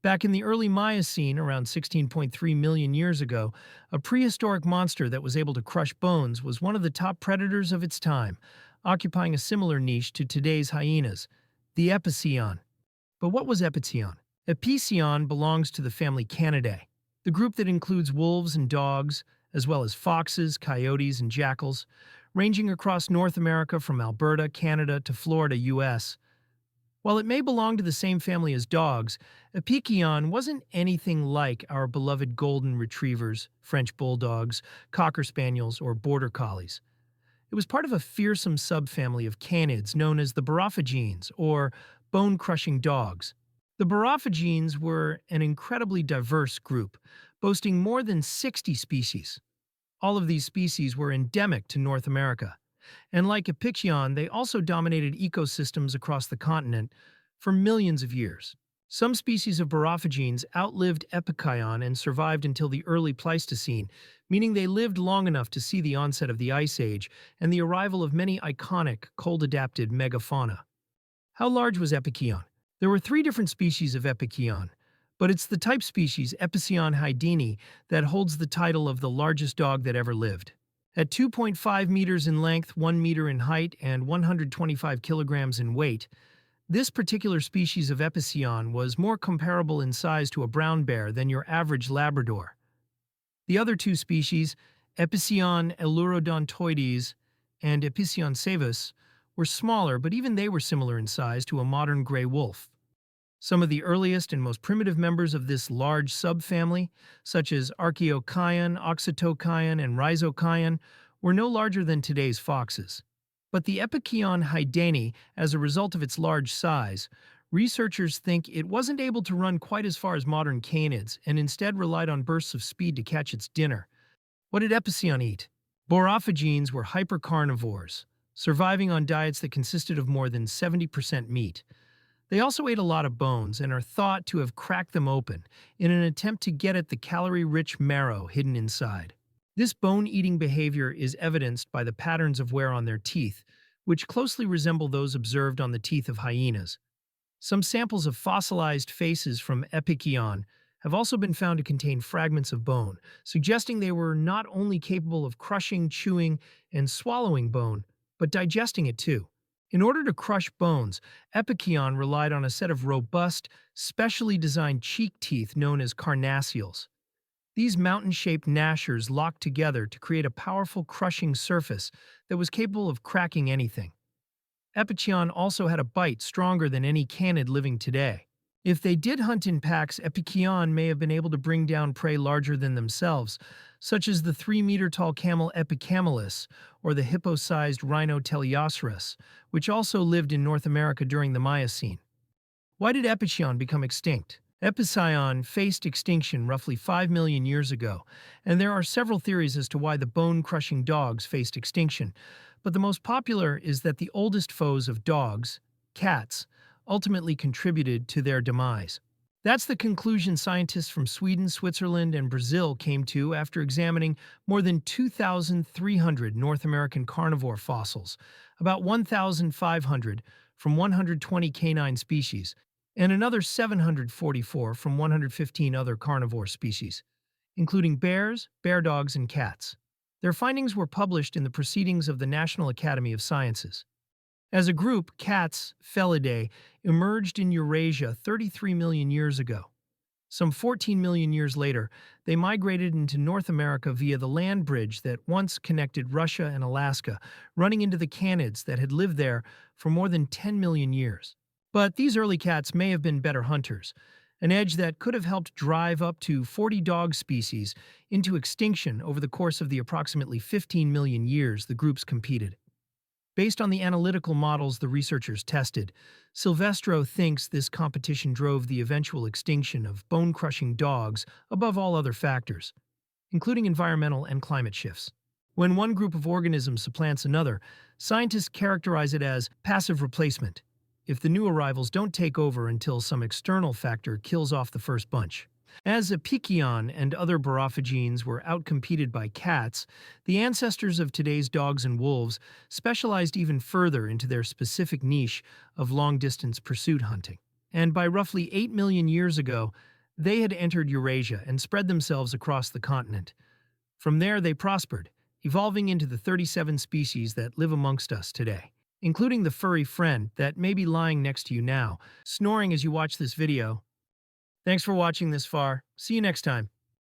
Back in the early Miocene, around 16.3 million years ago, a prehistoric monster that was able to crush bones was one of the top predators of its time, occupying a similar niche to today's hyenas, the Epicyon. But what was Epicyon? Epicyon belongs to the family Canidae, the group that includes wolves and dogs, as well as foxes, coyotes, and jackals, ranging across North America from Alberta, Canada, to Florida, US. While it may belong to the same family as dogs, Epicyon wasn't anything like our beloved golden retrievers, French bulldogs, cocker spaniels, or border collies. It was part of a fearsome subfamily of canids known as the Barophagenes, or bone-crushing dogs. The Barophagenes were an incredibly diverse group, boasting more than 60 species. All of these species were endemic to North America, and like Epicyon, they also dominated ecosystems across the continent for millions of years. Some species of Barophagenes outlived Epicyon and survived until the early Pleistocene, meaning they lived long enough to see the onset of the Ice Age and the arrival of many iconic, cold-adapted megafauna. How large was Epicyon? There were three different species of Epicyon, but it's the type species Epicyon haideni that holds the title of the largest dog that ever lived. At 2.5 meters in length, 1 meter in height, and 125 kilograms in weight, this particular species of Epicyon was more comparable in size to a brown bear than your average Labrador. The other two species, Epicyon elurodontoides and Epicyon savus, were smaller, but even they were similar in size to a modern gray wolf. Some of the earliest and most primitive members of this large subfamily, such as Archaeocyon, Oxytocyon, and Rhizocyon, were no larger than today's foxes. But the Epicyon haideni, as a result of its large size, researchers think it wasn't able to run quite as far as modern canids and instead relied on bursts of speed to catch its dinner. What did Epicyon eat? Barophagenes were hypercarnivores, surviving on diets that consisted of more than 70% meat. They also ate a lot of bones and are thought to have cracked them open in an attempt to get at the calorie-rich marrow hidden inside. This bone-eating behavior is evidenced by the patterns of wear on their teeth, which closely resemble those observed on the teeth of hyenas. Some samples of fossilized faces from Epicyon have also been found to contain fragments of bone, suggesting they were not only capable of crushing, chewing, and swallowing bone, but digesting it too. In order to crush bones, Epicyon relied on a set of robust, specially designed cheek teeth known as carnassials. These mountain-shaped gnashers locked together to create a powerful crushing surface that was capable of cracking anything. Epicyon also had a bite stronger than any canid living today. If they did hunt in packs, Epicyon may have been able to bring down prey larger than themselves, such as the 3-meter-tall camel Epicamelus or the hippo-sized rhino Teleoceras, which also lived in North America during the Miocene. Why did Epicyon become extinct? Epicyon faced extinction roughly 5 million years ago, and there are several theories as to why the bone-crushing dogs faced extinction, but the most popular is that the oldest foes of dogs, cats, ultimately contributed to their demise. That's the conclusion scientists from Sweden, Switzerland, and Brazil came to after examining more than 2,300 North American carnivore fossils, about 1,500 from 120 canine species, and another 744 from 115 other carnivore species, including bears, bear dogs, and cats. Their findings were published in the Proceedings of the National Academy of Sciences. As a group, cats, Felidae, emerged in Eurasia 33 million years ago. Some 14 million years later, they migrated into North America via the land bridge that once connected Russia and Alaska, running into the canids that had lived there for more than 10 million years. But these early cats may have been better hunters, an edge that could have helped drive up to 40 dog species into extinction over the course of the approximately 15 million years the groups competed. Based on the analytical models the researchers tested, Silvestro thinks this competition drove the eventual extinction of bone-crushing dogs above all other factors, including environmental and climate shifts. When one group of organisms supplants another, scientists characterize it as passive replacement, if the new arrivals don't take over until some external factor kills off the first bunch. As Epicyon and other Barophagenes were outcompeted by cats, the ancestors of today's dogs and wolves specialized even further into their specific niche of long-distance pursuit hunting. And by roughly 8 million years ago, They had entered Eurasia and spread themselves across the continent. From there, they prospered, evolving into the 37 species that live amongst us today, including the furry friend that may be lying next to you now, snoring as you watch this video. Thanks for watching this far. See you next time.